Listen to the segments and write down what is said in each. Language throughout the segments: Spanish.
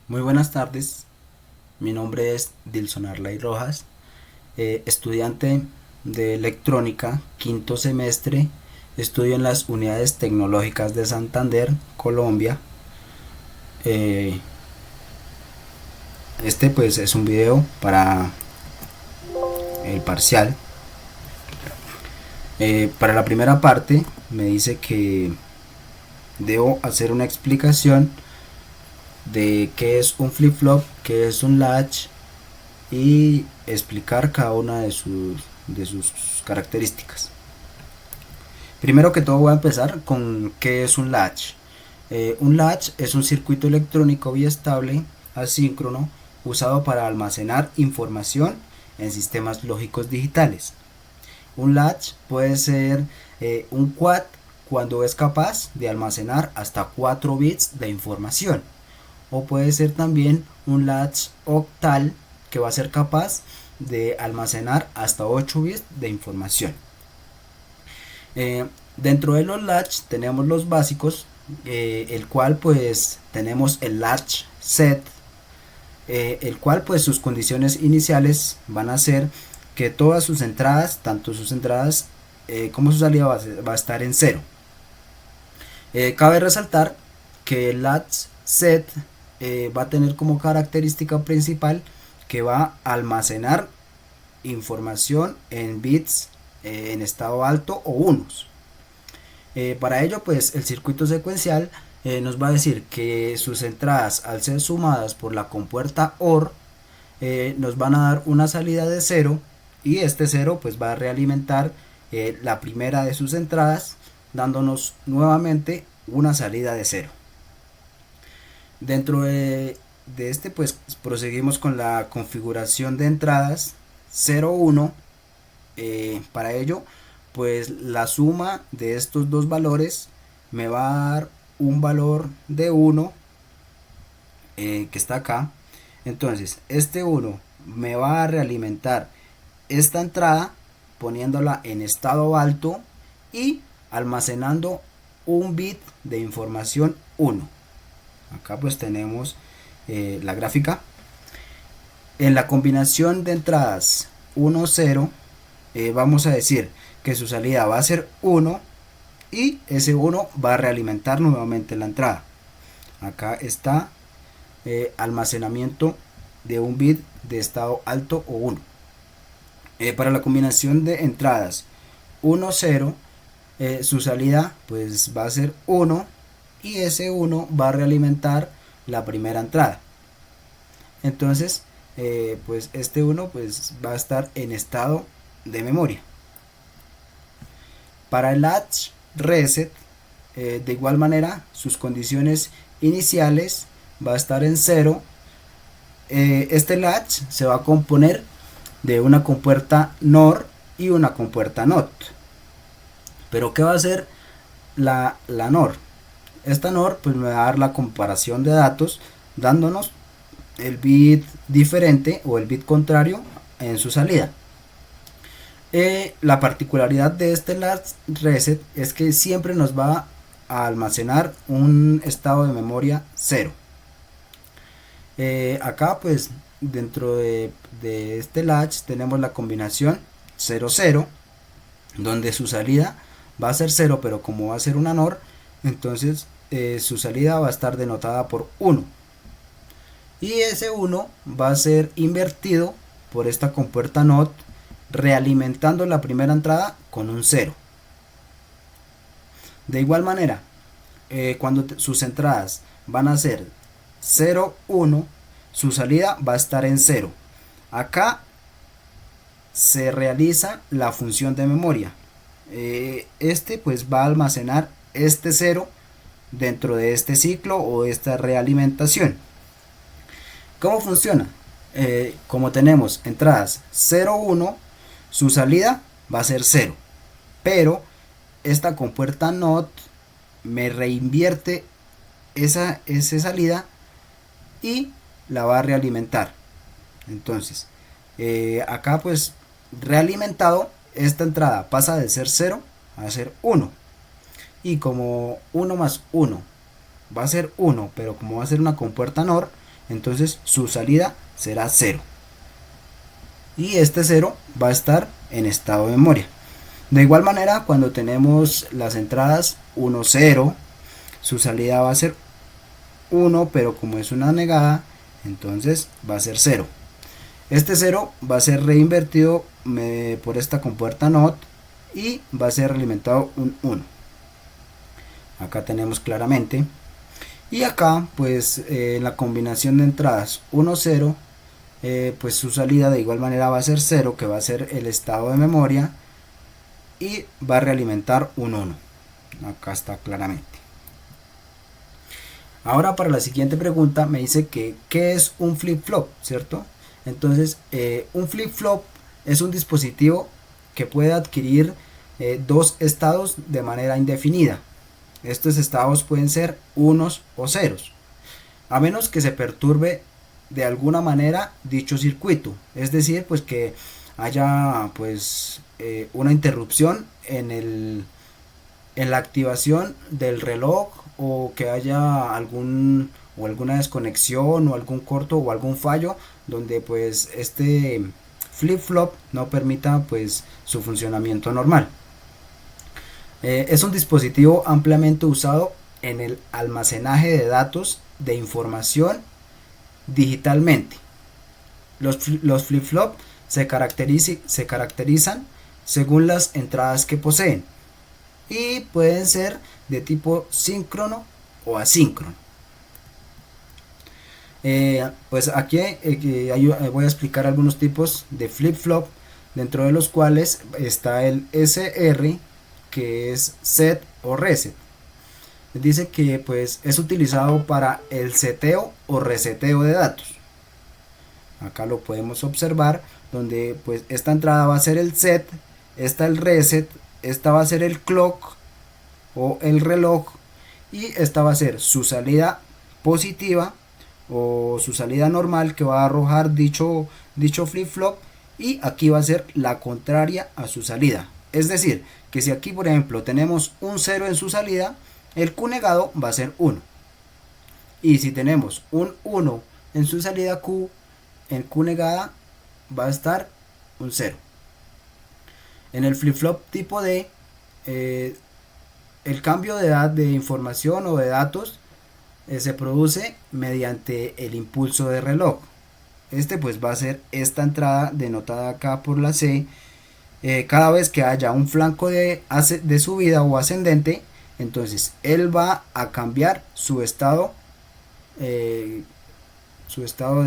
Muy buenas tardes, mi nombre es Dilson Arlay Rojas, estudiante de electrónica, quinto semestre, estudio en las unidades tecnológicas de Santander, Colombia. Eh, este pues es un video para el parcial. Para la primera parte me dice que debo hacer una explicación de qué es un flip-flop, qué es un latch y explicar cada una de sus características. Primero que todo voy a empezar con qué es un latch. Un latch es un circuito electrónico biestable asíncrono usado para almacenar información en sistemas lógicos digitales. Un latch puede ser un quad cuando es capaz de almacenar hasta 4 bits de información, o puede ser también un latch octal que va a ser capaz de almacenar hasta 8 bits de información. Dentro de los latch tenemos los básicos, el cual pues tenemos el latch set, el cual pues sus condiciones iniciales van a ser que todas sus entradas, tanto sus entradas como su salida va a estar en cero. Cabe resaltar que el latch set va a tener como característica principal que va a almacenar información en bits en estado alto o unos. Para ello pues el circuito secuencial nos va a decir que sus entradas, al ser sumadas por la compuerta OR, nos van a dar una salida de cero, y este cero pues va a realimentar la primera de sus entradas, dándonos nuevamente una salida de cero. Dentro de este pues proseguimos con la configuración de entradas 0, 1. Para ello pues la suma de estos dos valores me va a dar un valor de 1, que está acá. Entonces este 1 me va a realimentar esta entrada poniéndola en estado alto y almacenando un bit de información 1. Acá pues tenemos la gráfica. En la combinación de entradas 1, 0, vamos a decir que su salida va a ser 1 y ese 1 va a realimentar nuevamente la entrada. Acá está almacenamiento de un bit de estado alto o 1. Para la combinación de entradas 1, 0, su salida pues va a ser 1 y ese 1 va a realimentar la primera entrada. Entonces pues este 1 pues va a estar en estado de memoria. Para el latch reset, de igual manera sus condiciones iniciales va a estar en 0. Este latch se va a componer de una compuerta NOR y una compuerta NOT. Pero ¿qué va a hacer la NOR? Esta NOR pues me va a dar la comparación de datos, dándonos el bit diferente o el bit contrario en su salida. La particularidad de este latch reset es que siempre nos va a almacenar un estado de memoria 0. Acá pues dentro de este latch tenemos la combinación 0, 0, donde su salida va a ser 0, pero como va a ser una NOR, entonces su salida va a estar denotada por 1. Y ese 1 va a ser invertido por esta compuerta NOT, realimentando la primera entrada con un 0. De igual manera, cuando sus entradas van a ser 0, 1, su salida va a estar en 0. Acá se realiza la función de memoria. Este pues va a almacenar este 0 dentro de este ciclo o esta realimentación. ¿Cómo funciona? Como tenemos entradas 0, 1, su salida va a ser 0, pero esta compuerta NOT me reinvierte esa salida y la va a realimentar. Entonces acá pues realimentado, esta entrada pasa de ser 0 a ser 1, y como 1 más 1 va a ser 1, pero como va a ser una compuerta NOR, entonces su salida será 0. Y este 0 va a estar en estado de memoria. De igual manera, cuando tenemos las entradas 1, 0, su salida va a ser 1, pero como es una negada, entonces va a ser 0. Este 0 va a ser reinvertido por esta compuerta NOT y va a ser alimentado un 1. Acá tenemos claramente. Y acá, pues la combinación de entradas 1, 0, pues su salida de igual manera va a ser 0, que va a ser el estado de memoria, y va a realimentar un 1. Acá está claramente. Ahora para la siguiente pregunta me dice que ¿qué es un flip-flop? ¿Cierto? Entonces un flip-flop es un dispositivo que puede adquirir dos estados de manera indefinida. Estos estados pueden ser unos o ceros, a menos que se perturbe de alguna manera dicho circuito, es decir, pues que haya pues una interrupción en la activación del reloj, o que haya alguna desconexión o algún corto o algún fallo donde pues este flip flop no permita pues su funcionamiento normal. Es un dispositivo ampliamente usado en el almacenaje de datos de información digitalmente. Los flip-flop se caracterizan según las entradas que poseen y pueden ser de tipo síncrono o asíncrono. Pues aquí voy a explicar algunos tipos de flip-flop, dentro de los cuales está el SR, que es set o reset. Dice que pues es utilizado para el seteo o reseteo de datos. Acá lo podemos observar, donde pues esta entrada va a ser el set, esta el reset, esta va a ser el clock o el reloj, y esta va a ser su salida positiva o su salida normal que va a arrojar dicho flip flop, y aquí va a ser la contraria a su salida. Es decir, que si aquí por ejemplo tenemos un 0 en su salida, el Q negado va a ser 1. Y si tenemos un 1 en su salida Q, en Q negada va a estar un 0. En el flip-flop tipo D, el cambio de edad de información o de datos se produce mediante el impulso de reloj. Este pues va a ser esta entrada denotada acá por la C. Cada vez que haya un flanco de subida o ascendente, entonces él va a cambiar su estado de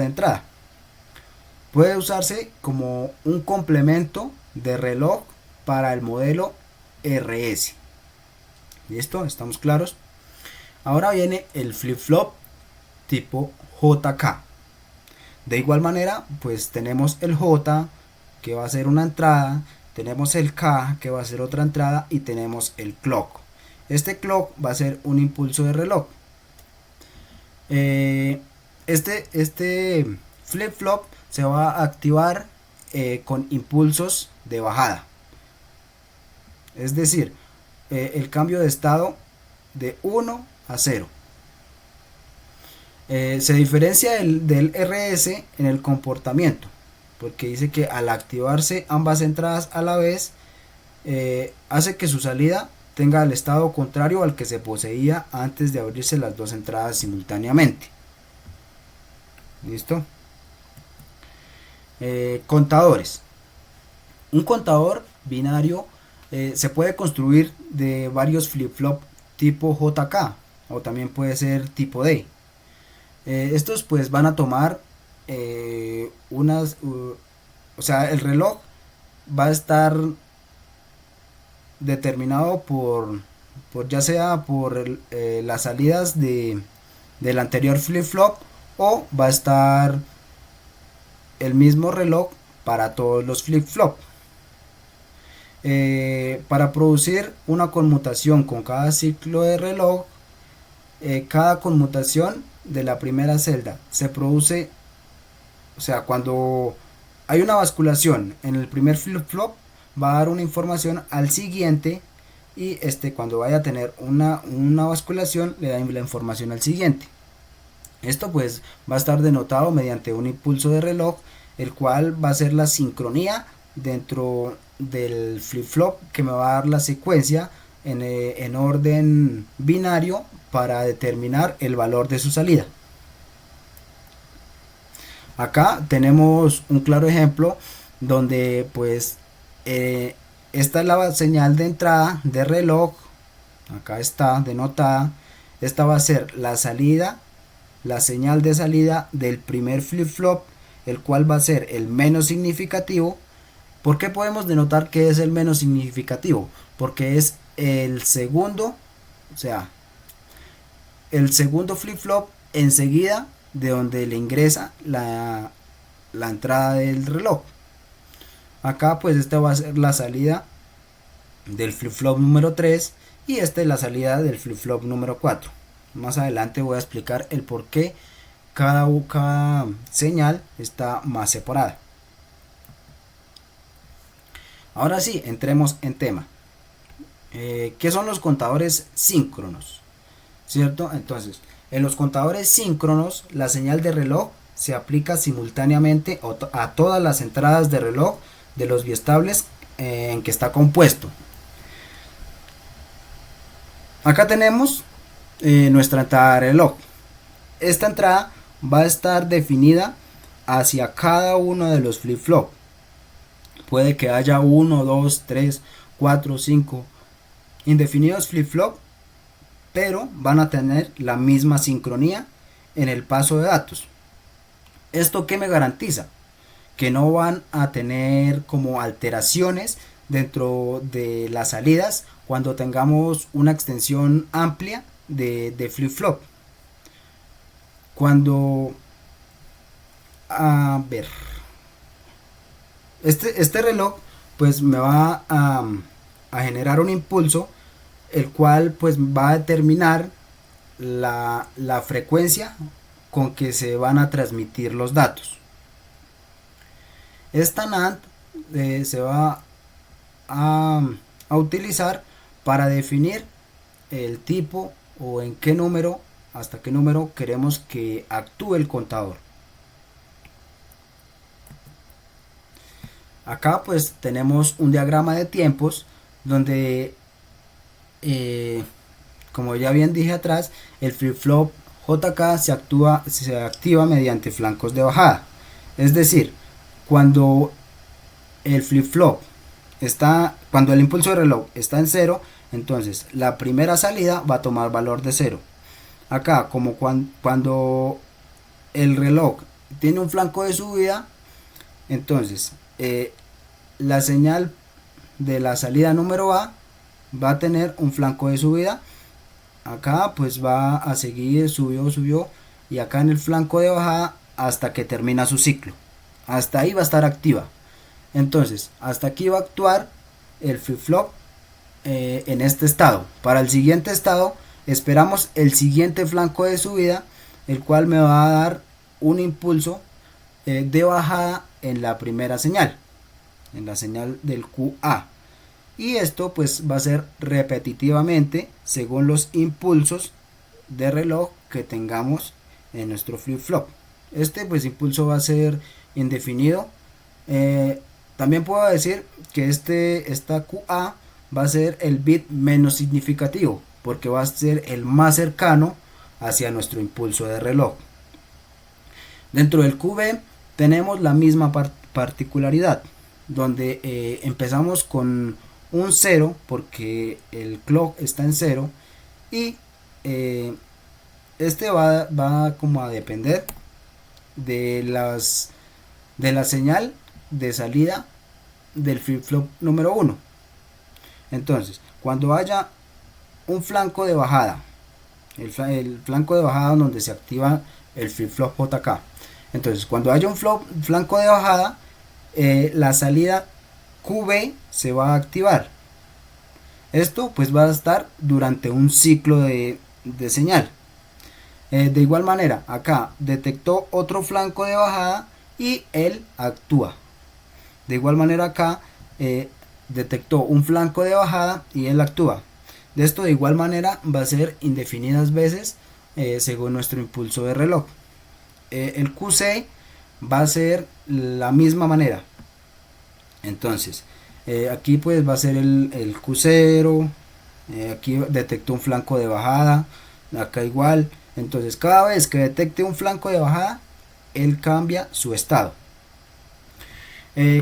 entrada. Puede usarse como un complemento de reloj para el modelo RS. ¿Listo? ¿Estamos claros? Ahora viene el flip-flop tipo JK. De igual manera, pues tenemos el J, que va a ser una entrada, tenemos el K, que va a ser otra entrada, y tenemos el clock. Este clock va a ser un impulso de reloj. Este flip-flop se va a activar con impulsos de bajada. Es decir, el cambio de estado de 1 a 0. Se diferencia del RS en el comportamiento, porque dice que al activarse ambas entradas a la vez, hace que su salida tenga el estado contrario al que se poseía antes de abrirse las dos entradas simultáneamente. ¿Listo? Contadores. Un contador binario se puede construir de varios flip-flop tipo JK, o también puede ser tipo D. Estos pues van a tomar o sea, el reloj va a estar determinado por ya sea por las salidas del anterior flip-flop, o va a estar el mismo reloj para todos los flip-flop. Para producir una conmutación con cada ciclo de reloj, cada conmutación de la primera celda se produce, o sea, cuando hay una basculación en el primer flip-flop, va a dar una información al siguiente, y cuando vaya a tener una basculación le da la información al siguiente. Esto pues va a estar denotado mediante un impulso de reloj, el cual va a ser la sincronía dentro del flip-flop que me va a dar la secuencia en orden binario para determinar el valor de su salida. Acá tenemos un claro ejemplo donde pues esta es la señal de entrada de reloj, acá está denotada. Esta va a ser la salida, la señal de salida del primer flip-flop, el cual va a ser el menos significativo. ¿Por qué podemos denotar que es el menos significativo? Porque es el segundo, o sea, el segundo flip-flop enseguida de donde le ingresa la entrada del reloj. Acá pues esta va a ser la salida del flip-flop número 3 y esta es la salida del flip-flop número 4. Más adelante voy a explicar el por qué cada señal está más separada. Ahora sí, entremos en tema. ¿Qué son los contadores síncronos? ¿Cierto? Entonces, en los contadores síncronos, la señal de reloj se aplica simultáneamente a todas las entradas de reloj de los biestables en que está compuesto. Acá tenemos nuestra entrada de reloj. Esta entrada va a estar definida hacia cada uno de los flip-flop. Puede que haya 1, 2, 3, 4, 5 indefinidos flip-flop, pero van a tener la misma sincronía en el paso de datos. ¿Esto qué me garantiza? Que no van a tener como alteraciones dentro de las salidas cuando tengamos una extensión amplia de flip-flop. Cuando a ver este reloj pues me va a generar un impulso, el cual pues va a determinar la frecuencia con que se van a transmitir los datos. Esta NAND se va a utilizar para definir el tipo o en qué número, hasta qué número queremos que actúe el contador. Acá pues tenemos un diagrama de tiempos donde como ya bien dije atrás, el flip-flop JK se activa mediante flancos de bajada. Es decir, cuando el flip-flop cuando el impulso de reloj está en 0, entonces la primera salida va a tomar valor de 0. Acá, como cuando el reloj tiene un flanco de subida, entonces la señal de la salida número A va a tener un flanco de subida. Acá pues va a seguir, subió y acá en el flanco de bajada hasta que termina su ciclo. Hasta ahí va a estar activa. Entonces hasta aquí va a actuar el flip-flop en este estado. Para el siguiente estado esperamos el siguiente flanco de subida, el cual me va a dar un impulso de bajada en la primera señal, en la señal del QA. Y esto pues va a ser repetitivamente según los impulsos de reloj que tengamos en nuestro flip-flop. Este pues impulso va a ser indefinido. También puedo decir que esta QA va a ser el bit menos significativo, porque va a ser el más cercano hacia nuestro impulso de reloj. Dentro del QB tenemos la misma particularidad, donde empezamos con un 0 porque el clock está en 0 y este va como a depender de la señal de salida del flip-flop número 1. Entonces, cuando haya un flanco de bajada, el flanco de bajada donde se activa el flip-flop JK, entonces cuando haya un flanco de bajada, la salida QB se va a activar. Esto pues va a estar durante un ciclo de señal. De igual manera, acá detectó otro flanco de bajada y él actúa. De igual manera acá detectó un flanco de bajada y él actúa. De esto de igual manera va a ser indefinidas veces según nuestro impulso de reloj. El QC va a ser la misma manera. Entonces, aquí pues va a ser el Q0, aquí detectó un flanco de bajada, acá igual. Entonces, cada vez que detecte un flanco de bajada, él cambia su estado.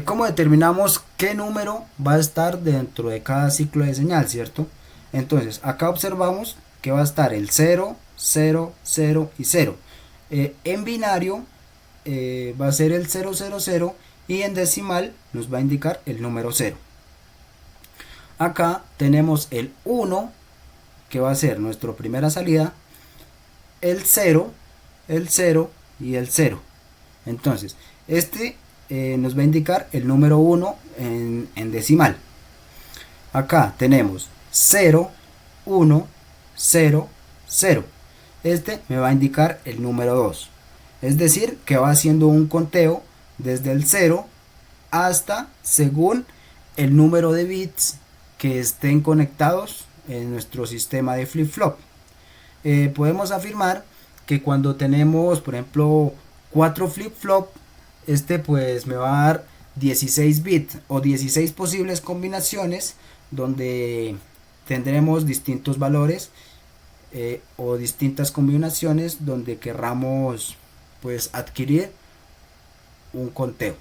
¿Cómo determinamos qué número va a estar dentro de cada ciclo de señal, cierto? Entonces, acá observamos que va a estar el 0, 0, 0 y 0. En binario va a ser el 0, 0, 0 y en decimal nos va a indicar el número 0. Acá tenemos el 1, que va a ser nuestra primera salida, el 0 y el 0. Entonces, este nos va a indicar el número 1 en decimal. Acá tenemos 0, 1, 0, 0. Este me va a indicar el número 2. Es decir, que va haciendo un conteo desde el 0 hasta según el número de bits que estén conectados en nuestro sistema de flip-flop. Podemos afirmar que cuando tenemos, por ejemplo, 4 flip-flop, este pues me va a dar 16 bits o 16 posibles combinaciones donde tendremos distintos valores o distintas combinaciones donde querramos pues adquirir un conteo.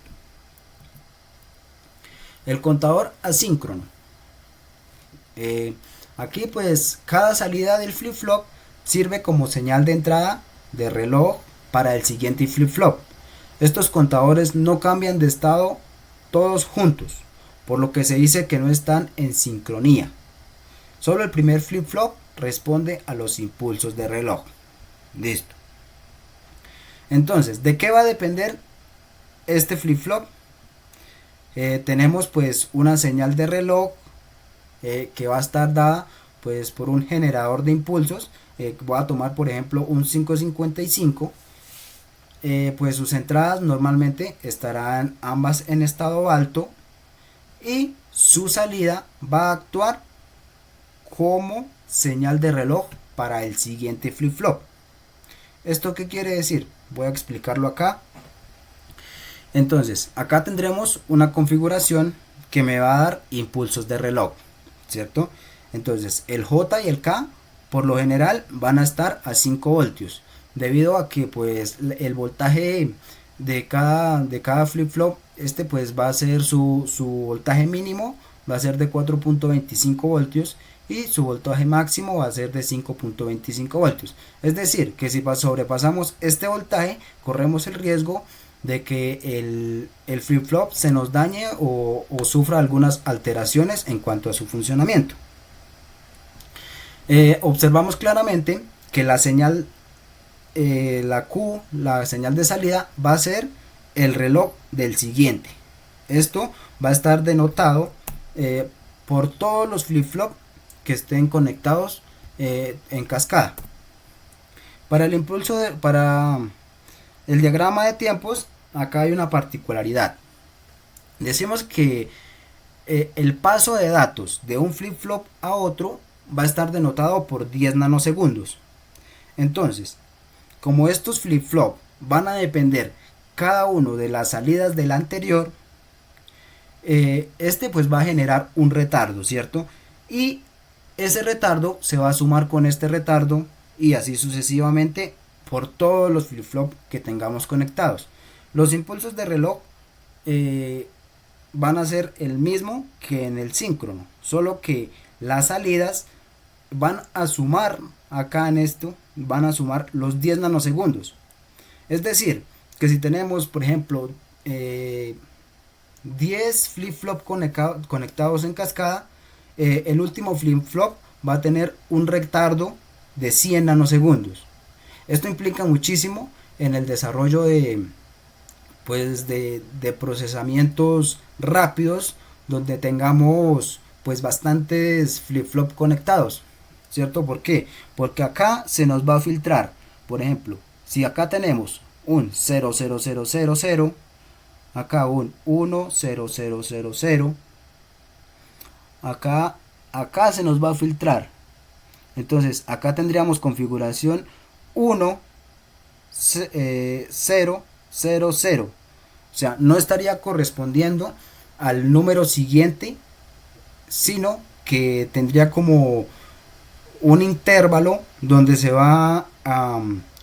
El contador asíncrono. Aquí pues cada salida del flip-flop sirve como señal de entrada de reloj para el siguiente flip-flop. Estos contadores no cambian de estado todos juntos, por lo que se dice que no están en sincronía. Solo el primer flip-flop responde a los impulsos de reloj. Listo. Entonces, ¿de qué va a depender este flip-flop? Tenemos pues una señal de reloj que va a estar dada pues por un generador de impulsos. Voy a tomar por ejemplo un 555. Pues sus entradas normalmente estarán ambas en estado alto y su salida va a actuar como señal de reloj para el siguiente flip-flop. ¿Esto qué quiere decir? Voy a explicarlo acá. Entonces, acá tendremos una configuración que me va a dar impulsos de reloj, ¿cierto? Entonces, el J y el K por lo general van a estar a 5 voltios, debido a que pues el voltaje de cada flip-flop, este pues va a ser su voltaje mínimo, va a ser de 4.25 voltios y su voltaje máximo va a ser de 5.25 voltios. Es decir, que si sobrepasamos este voltaje, corremos el riesgo de que el flip-flop se nos dañe o sufra algunas alteraciones en cuanto a su funcionamiento. Observamos claramente que la señal, la Q, la señal de salida, va a ser el reloj del siguiente. Esto va a estar denotado por todos los flip-flop que estén conectados en cascada. Para el para el diagrama de tiempos, acá hay una particularidad. Decimos que el paso de datos de un flip-flop a otro va a estar denotado por 10 nanosegundos. Entonces, como estos flip-flop van a depender cada uno de las salidas del anterior, este pues va a generar un retardo, ¿cierto? Y ese retardo se va a sumar con este retardo y así sucesivamente por todos los flip-flop que tengamos conectados. Los impulsos de reloj van a ser el mismo que en el síncrono, solo que las salidas van a sumar acá en esto, van a sumar los 10 nanosegundos. Es decir, que si tenemos por ejemplo 10 flip-flop conectados en cascada, el último flip-flop va a tener un retardo de 100 nanosegundos. Esto implica muchísimo en el desarrollo de procesamientos rápidos donde tengamos pues bastantes flip-flop conectados, ¿cierto? ¿Por qué? Porque acá se nos va a filtrar, por ejemplo, si acá tenemos un 00000, acá un 10000, acá se nos va a filtrar. Entonces acá tendríamos configuración 1, 0, 0, 0. O sea, no estaría correspondiendo al número siguiente, sino que tendría como un intervalo donde se va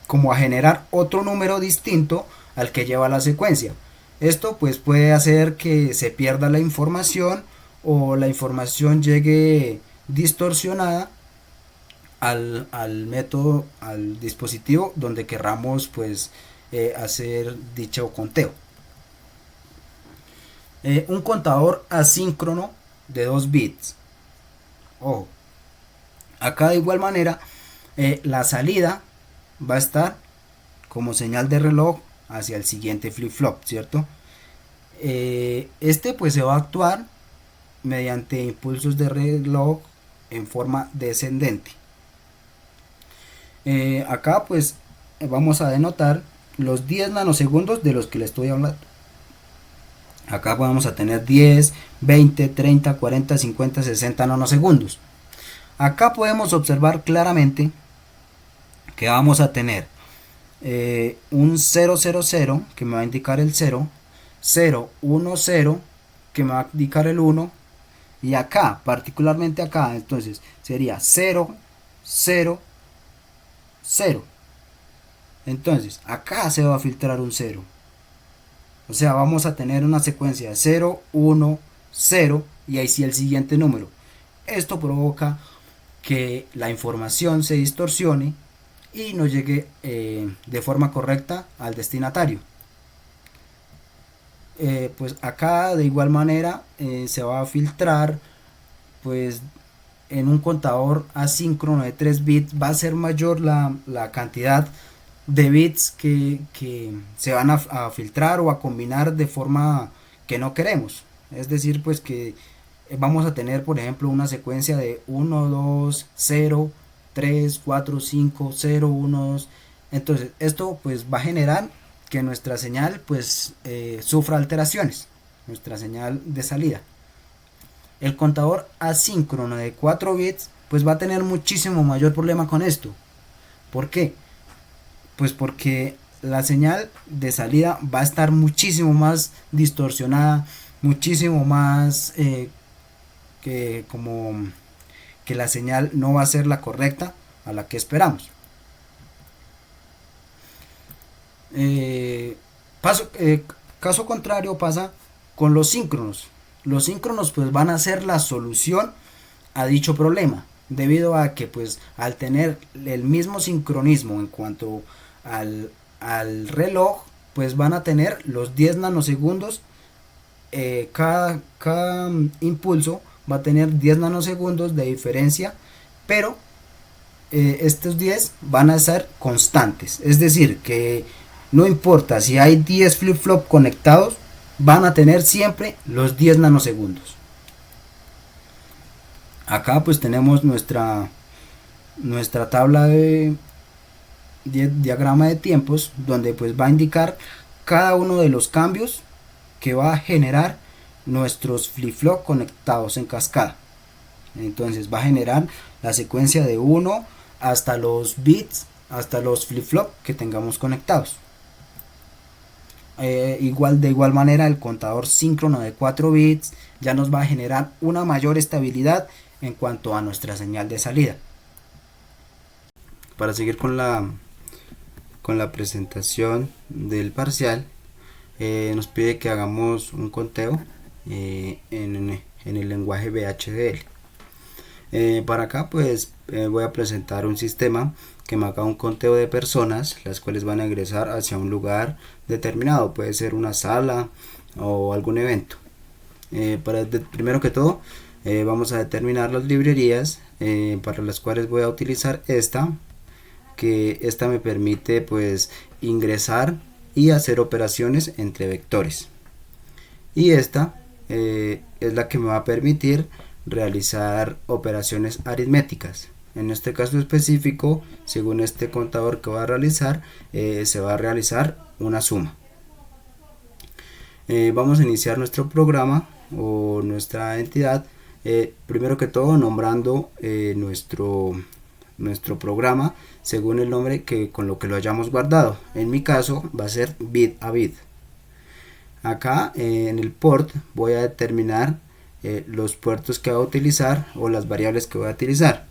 como a generar otro número distinto al que lleva la secuencia. Esto pues puede hacer que se pierda la información o la información llegue distorsionada al método, al dispositivo donde querramos pues hacer dicho conteo. Un contador asíncrono de 2 bits. Ojo, acá de igual manera la salida va a estar como señal de reloj hacia el siguiente flip-flop, ¿cierto? Este pues se va a actuar mediante impulsos de reloj en forma descendente. Acá pues vamos a denotar los 10 nanosegundos de los que le estoy hablando. Acá vamos a tener 10, 20, 30, 40, 50, 60 nanosegundos. Acá podemos observar claramente que vamos a tener un 000 que me va a indicar el 0, 0, 1, 0 que me va a indicar el 1, y acá, particularmente acá, entonces sería 0, 0, 0. Entonces acá se va a filtrar un 0. O sea, vamos a tener una secuencia de 0, 1, 0 y ahí sí el siguiente número. Esto provoca que la información se distorsione y no llegue de forma correcta al destinatario. Pues acá de igual manera se va a filtrar, pues en un contador asíncrono de 3 bits va a ser mayor la cantidad de bits que se van a filtrar o a combinar de forma que no queremos. Es decir, pues que vamos a tener, por ejemplo, una secuencia de 1, 2, 0, 3, 4, 5, 0, 1, 2. Entonces esto pues va a generar que nuestra señal pues sufra alteraciones, nuestra señal de salida. El contador asíncrono de 4 bits pues va a tener muchísimo mayor problema con esto. ¿Por qué? Pues porque la señal de salida va a estar muchísimo más distorsionada, muchísimo más como que la señal no va a ser la correcta a la que esperamos. Caso contrario pasa con los síncronos. Los síncronos pues van a ser la solución a dicho problema, debido a que pues al tener el mismo sincronismo en cuanto al reloj, pues van a tener los 10 nanosegundos, cada impulso va a tener 10 nanosegundos de diferencia, pero estos 10 van a ser constantes, es decir, que no importa si hay 10 flip-flop conectados, van a tener siempre los 10 nanosegundos. Acá pues tenemos nuestra tabla de diagrama de tiempos, donde pues va a indicar cada uno de los cambios que va a generar nuestros flip-flop conectados en cascada. Entonces va a generar la secuencia de 1 hasta los bits, hasta los flip-flop que tengamos conectados. De igual manera el contador síncrono de 4 bits ya nos va a generar una mayor estabilidad en cuanto a nuestra señal de salida. Para seguir con la presentación del parcial, nos pide que hagamos un conteo en el lenguaje VHDL. Para acá pues voy a presentar un sistema que me haga un conteo de personas las cuales van a ingresar hacia un lugar determinado, puede ser una sala o algún evento. Primero que todo vamos a determinar las librerías para las cuales voy a utilizar esta me permite pues ingresar y hacer operaciones entre vectores, y esta es la que me va a permitir realizar operaciones aritméticas. En este caso específico, según este contador que voy a realizar, se va a realizar una suma. Vamos a iniciar nuestro programa o nuestra entidad, primero que todo nombrando nuestro programa según el nombre con lo que lo hayamos guardado. En mi caso va a ser bit a bit. Acá en el port voy a determinar los puertos que voy a utilizar o las variables que voy a utilizar.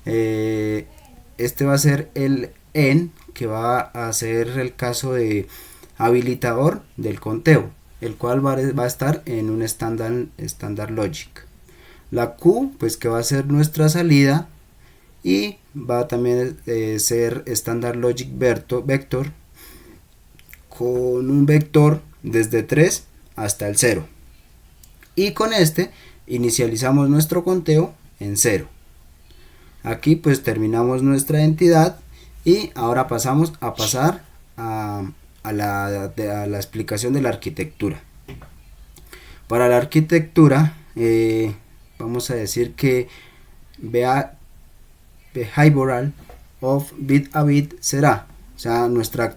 Este va a ser el en, que va a ser el caso de habilitador del conteo, el cual va a estar en un standard logic. La Q, pues que va a ser nuestra salida, y va a también ser standard logic vector con un vector desde 3 hasta el 0, y con este inicializamos nuestro conteo en 0. Aquí pues terminamos nuestra entidad y ahora pasamos a la explicación de la arquitectura. Para la arquitectura vamos a decir que behavioral of bit a bit será, o sea, nuestra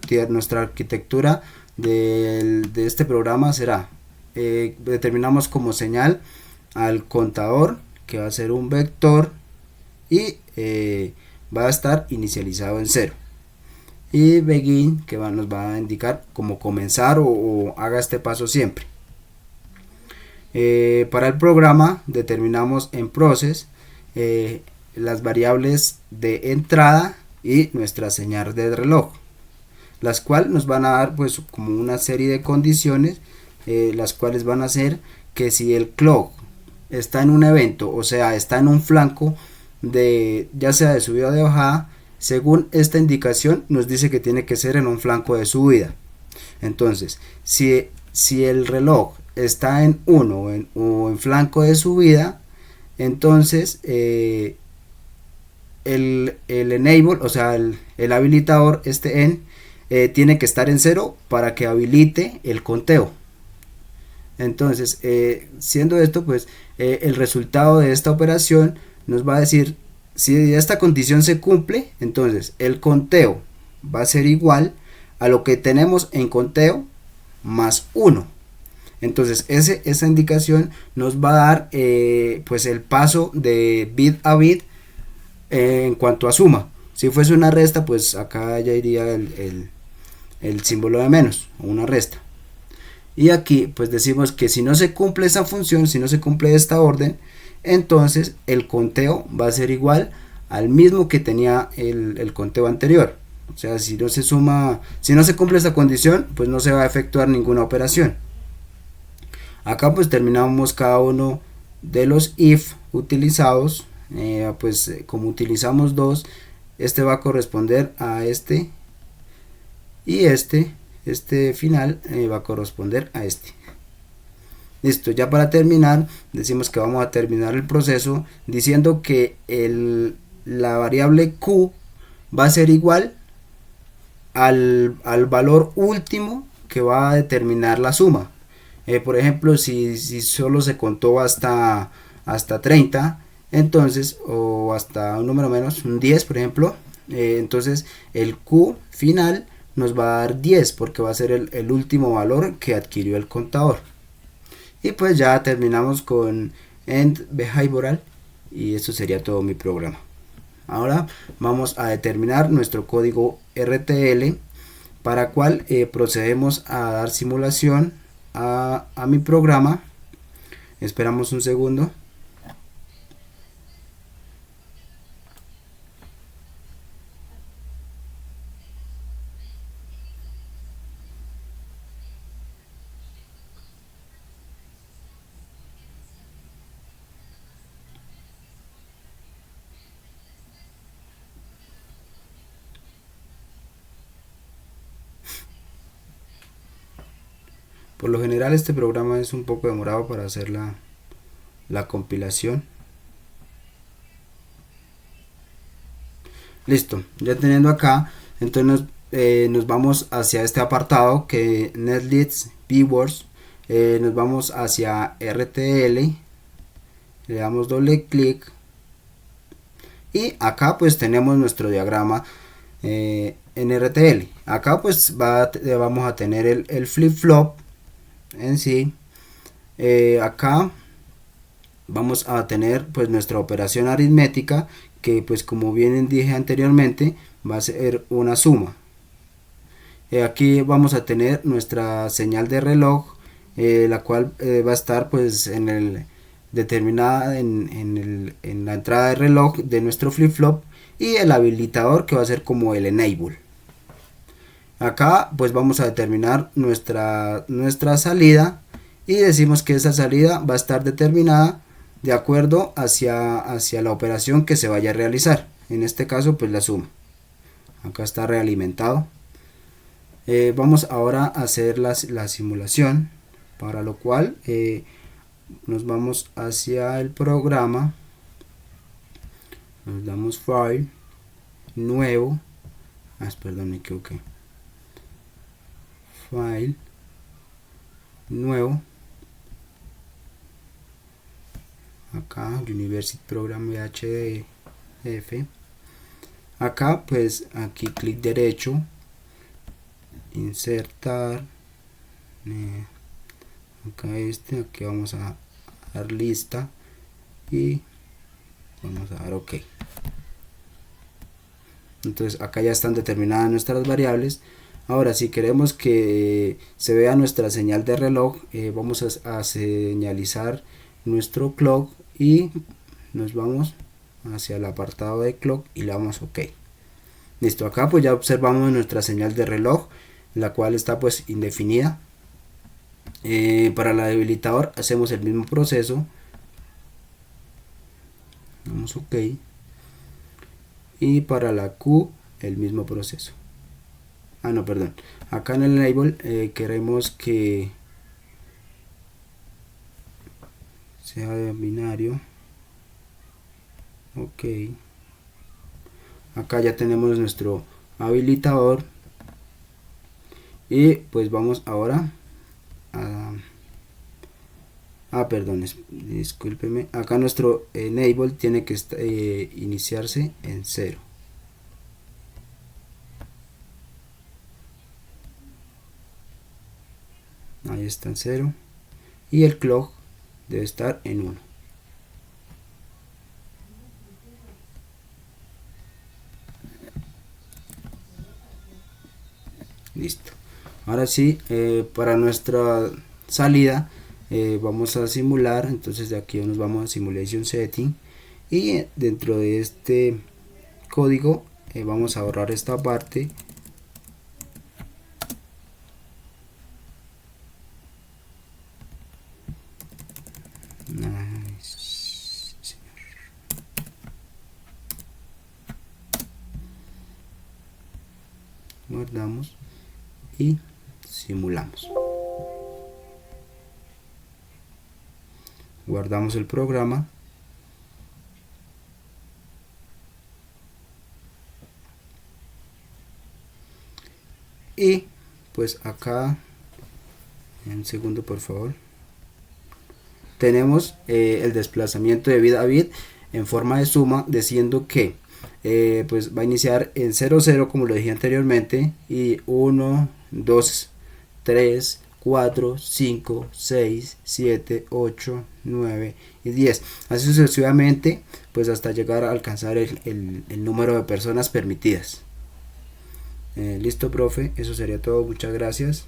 arquitectura de este programa será, determinamos como señal al contador, que va a ser un vector, y va a estar inicializado en 0, y begin, que nos va a indicar cómo comenzar o haga este paso siempre. Para el programa determinamos en process las variables de entrada y nuestra señal de reloj, las cuales nos van a dar pues como una serie de condiciones, las cuales van a hacer que si el clock está en un evento, o sea, está en un flanco ya sea de subida o de bajada, según esta indicación nos dice que tiene que ser en un flanco de subida. Entonces, si el reloj está en 1 o en flanco de subida, entonces el enable, o sea, el habilitador, este en, tiene que estar en 0 para que habilite el conteo. Entonces, siendo esto, pues el resultado de esta operación nos va a decir, si esta condición se cumple, entonces el conteo va a ser igual a lo que tenemos en conteo más 1. Entonces esa indicación nos va a dar pues el paso de bit a bit en cuanto a suma. Si fuese una resta, pues acá ya iría el símbolo de menos, o una resta. Y aquí pues decimos que si no se cumple esa función, si no se cumple esta orden, entonces el conteo va a ser igual al mismo que tenía el conteo anterior. O sea, si no se cumple esta condición, pues no se va a efectuar ninguna operación. Acá pues terminamos cada uno de los if utilizados. Pues como utilizamos dos, este va a corresponder a este, y este final va a corresponder a este. Listo, ya para terminar decimos que vamos a terminar el proceso diciendo que la variable Q va a ser igual al valor último que va a determinar la suma. Por ejemplo, si solo se contó hasta 30, entonces, o hasta un número menos, un 10 por ejemplo, entonces el Q final nos va a dar 10 porque va a ser el último valor que adquirió el contador. Y pues ya terminamos con end behavioral, y eso sería todo mi programa. Ahora vamos a determinar nuestro código RTL, para cual procedemos a dar simulación a mi programa. Esperamos un segundo. Por lo general este programa es un poco demorado para hacer la compilación. Listo, ya teniendo acá, entonces nos vamos hacia este apartado que netlist keywords, nos vamos hacia RTL, le damos doble clic y acá pues tenemos nuestro diagrama en RTL. Acá pues vamos a tener el flip-flop en sí. Acá vamos a tener pues nuestra operación aritmética, que pues como bien dije anteriormente va a ser una suma. Aquí vamos a tener nuestra señal de reloj, la cual va a estar pues determinada en la entrada de reloj de nuestro flip-flop, y el habilitador que va a ser como el enable. Acá pues vamos a determinar nuestra salida, y decimos que esa salida va a estar determinada de acuerdo hacia la operación que se vaya a realizar, en este caso pues la suma. Acá está realimentado. Vamos ahora a hacer la simulación, para lo cual nos vamos hacia el programa, nos damos file, nuevo, perdón, me equivoqué, file, nuevo, acá University Program VHDF, acá pues aquí clic derecho, insertar, acá aquí vamos a dar lista y vamos a dar OK. Entonces acá ya están determinadas nuestras variables. Ahora si queremos que se vea nuestra señal de reloj, vamos a señalizar nuestro clock y nos vamos hacia el apartado de clock y le damos OK. Listo, acá pues ya observamos nuestra señal de reloj, la cual está pues indefinida. Para el habilitador hacemos el mismo proceso, damos OK, y para la Q el mismo proceso. No, perdón, acá en el enable queremos que sea de binario. OK, acá ya tenemos nuestro habilitador, y pues vamos ahora perdón, discúlpeme, acá nuestro enable tiene que iniciarse en 0. Ahí está en 0, y el clock debe estar en 1. Listo. Ahora sí, para nuestra salida vamos a simular. Entonces de aquí nos vamos a Simulation Setting, y dentro de este código vamos a borrar esta parte. Guardamos y simulamos. Guardamos el programa. Y pues acá, un segundo por favor, tenemos el desplazamiento de bit a bit en forma de suma, diciendo que pues va a iniciar en 0, 0 como lo dije anteriormente, y 1, 2, 3, 4, 5, 6, 7, 8, 9 y 10, así sucesivamente, pues hasta llegar a alcanzar el número de personas permitidas. Listo, profe, eso sería todo, muchas gracias.